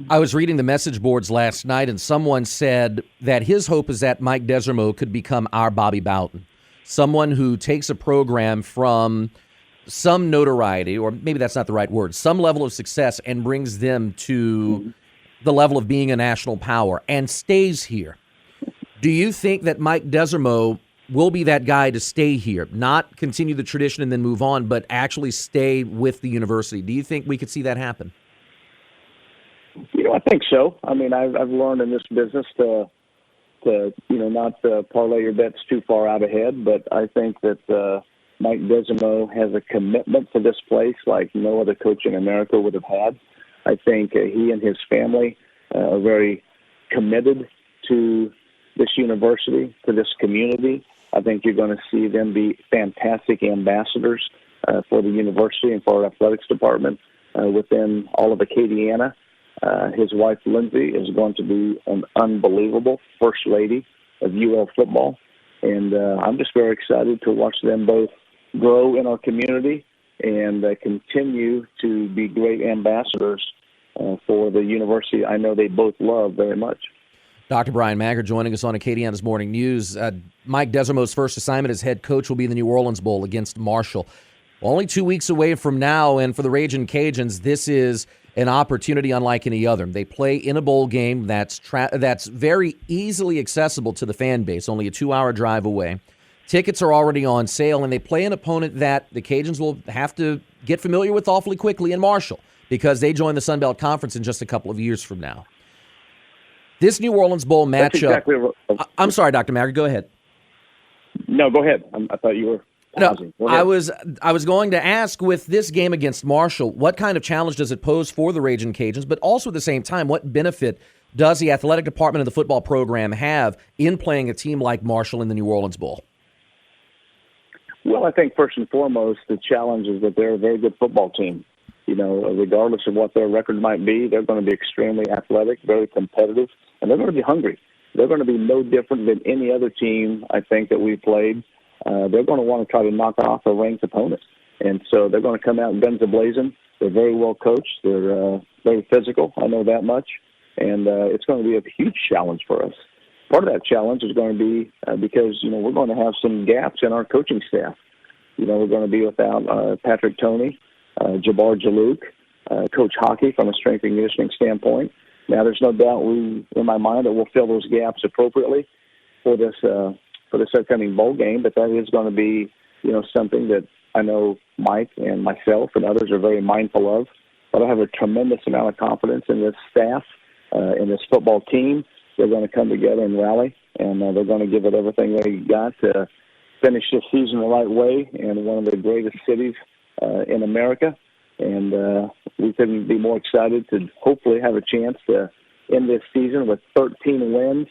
I was reading the message boards last night, and someone said that his hope is that Mike Desormeaux could become our Bobby Bowden, someone who takes a program from some notoriety, or maybe that's not the right word, some level of success, and brings them to the level of being a national power and stays here. Do you think that Mike Desormeaux will be that guy to stay here, not continue the tradition and then move on, but actually stay with the university? Do you think we could see that happen? I think so. I mean, I've learned in this business to not parlay your bets too far out ahead, but I think that Mike Desormeaux has a commitment to this place like no other coach in America would have had. I think he and his family are very committed to this university, to this community. I think you're going to see them be fantastic ambassadors for the university and for our athletics department within all of Acadiana. His wife, Lindsay, is going to be an unbelievable first lady of UL football. And I'm just very excited to watch them both grow in our community and continue to be great ambassadors for the university I know they both love very much. Dr. Brian Maggard joining us on Acadiana's Morning News. Mike Desormeaux's first assignment as head coach will be the New Orleans Bowl against Marshall. Only 2 weeks away from now, and for the Ragin' Cajuns, this is an opportunity unlike any other. They play in a bowl game that's very easily accessible to the fan base, only a 2-hour drive away. Tickets are already on sale, and they play an opponent that the Cajuns will have to get familiar with awfully quickly in Marshall because they join the Sun Belt Conference in just a couple of years from now. This New Orleans Bowl matchup. Exactly right. I'm sorry, Dr. Maggard, go ahead. No, go ahead. I thought you were. No, I was going to ask, with this game against Marshall, what kind of challenge does it pose for the Ragin' Cajuns? But also at the same time, what benefit does the athletic department of the football program have in playing a team like Marshall in the New Orleans Bowl? Well, I think first and foremost, the challenge is that they're a very good football team. Regardless of what their record might be, they're going to be extremely athletic, very competitive, and they're going to be hungry. They're going to be no different than any other team, I think, that we've played. They're going to want to try to knock off a ranked opponent. And so they're going to come out guns a-blazing. They're very well coached. They're very physical. I know that much. And it's going to be a huge challenge for us. Part of that challenge is going to be because, we're going to have some gaps in our coaching staff. We're going to be without Patrick Toney, Jabbar Jalouk, Coach Hockey from a strength and conditioning standpoint. Now, there's no doubt in my mind that we'll fill those gaps appropriately for this upcoming bowl game, but that is going to be, something that I know Mike and myself and others are very mindful of. But I have a tremendous amount of confidence in this staff, in this football team. They're going to come together and rally, and they're going to give it everything they got to finish this season the right way in one of the greatest cities in America. And we couldn't be more excited to hopefully have a chance to end this season with 13 wins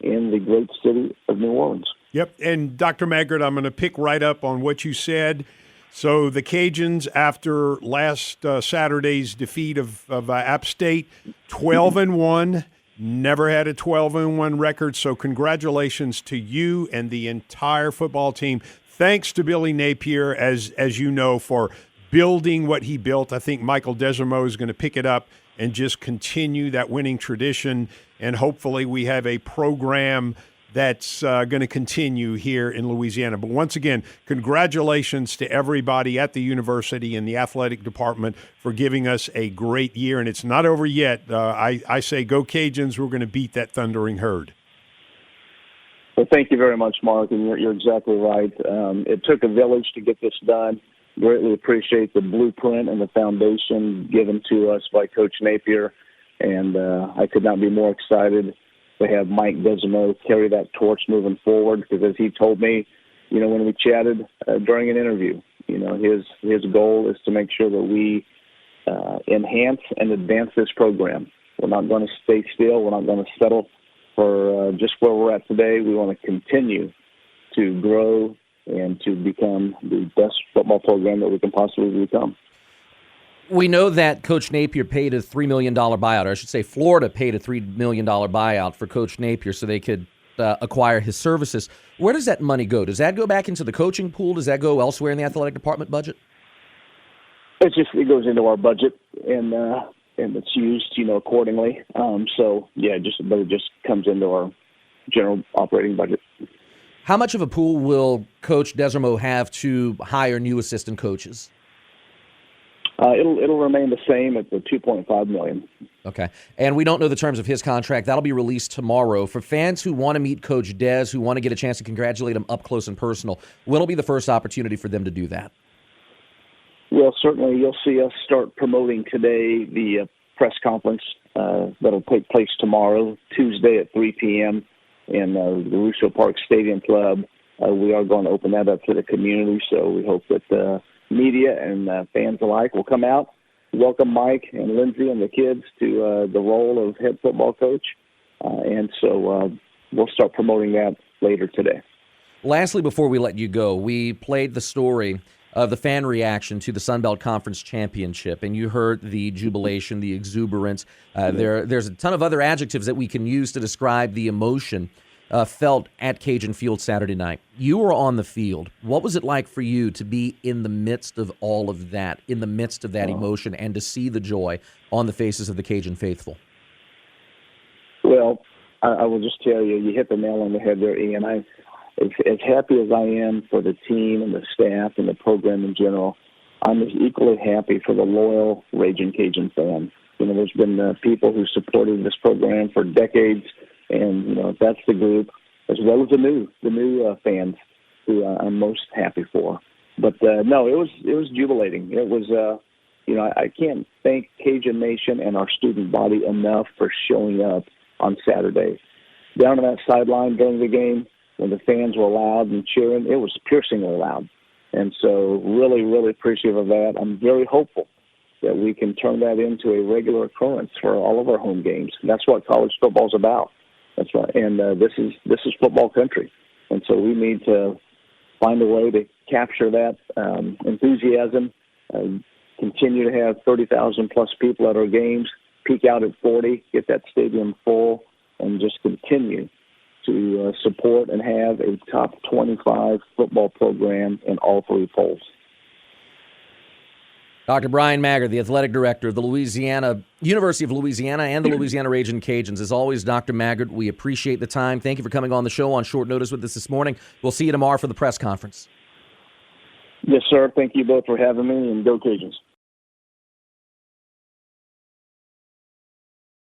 in the great city of New Orleans. Yep, and Dr. Maggard, I'm going to pick right up on what you said. So the Cajuns, after last Saturday's defeat of App State, 12-1, never had a 12-1 record. So congratulations to you and the entire football team. Thanks to Billy Napier, as you know, for building what he built. I think Michael Desormeaux is going to pick it up and just continue that winning tradition. And hopefully we have a program that's going to continue here in Louisiana. But once again, congratulations to everybody at the university and the athletic department for giving us a great year. And it's not over yet. I say go Cajuns. We're going to beat that thundering herd. Well, thank you very much, Mark, and you're exactly right. It took a village to get this done. Greatly appreciate the blueprint and the foundation given to us by Coach Napier, and I could not be more excited to have Mike Desormeaux carry that torch moving forward, because as he told me, when we chatted during an interview, his goal is to make sure that we enhance and advance this program. We're not going to stay still. We're not going to settle for just where we're at today. We want to continue to grow and to become the best football program that we can possibly become. We know that Coach Napier paid a $3 million buyout, or I should say Florida paid a $3 million buyout for Coach Napier so they could acquire his services. Where does that money go? Does that go back into the coaching pool? Does that go elsewhere in the athletic department budget? It goes into our budget. And, and it's used, accordingly. But it just comes into our general operating budget. How much of a pool will Coach Desormeaux have to hire new assistant coaches? It'll remain the same at the $2.5 million. Okay. And we don't know the terms of his contract. That'll be released tomorrow. For fans who want to meet Coach Des, who want to get a chance to congratulate him up close and personal, when'll be the first opportunity for them to do that? Well, certainly you'll see us start promoting today the press conference that'll take place tomorrow, Tuesday at 3 p.m. in the Russo Park Stadium Club. We are going to open that up to the community, so we hope that media and fans alike will come out, welcome Mike and Lindsay and the kids to the role of head football coach. We'll start promoting that later today. Lastly, before we let you go, we played the story of the fan reaction to the Sun Belt Conference Championship, and you heard the jubilation, the exuberance. There's a ton of other adjectives that we can use to describe the emotion felt at Cajun Field Saturday night. You were on the field. What was it like for you to be in the midst of all of that, in the midst of that emotion, and to see the joy on the faces of the Cajun faithful? Well, I will just tell you, you hit the nail on the head there, Ian. As happy as I am for the team and the staff and the program in general, I'm as equally happy for the loyal Ragin' Cajun fan. There's been people who supported this program for decades, and that's the group, as well as the new fans who I'm most happy for. But no, it was jubilating. It was I can't thank Cajun Nation and our student body enough for showing up on Saturday. Down on that sideline during the game, when the fans were loud and cheering, it was piercingly loud. And so really, really appreciative of that. I'm very hopeful that we can turn that into a regular occurrence for all of our home games. And that's what college football is about. That's right. And this is football country. And so we need to find a way to capture that enthusiasm, continue to have 30,000 plus people at our games, peak out at 40, get that stadium full, and just continue to support and have a top 25 football program in all three polls. Dr. Brian Maggard, the athletic director of the University of Louisiana and the Louisiana Ragin' Cajuns. As always, Dr. Maggard, we appreciate the time. Thank you for coming on the show on short notice with us this morning. We'll see you tomorrow for the press conference. Yes, sir. Thank you both for having me, and go Cajuns.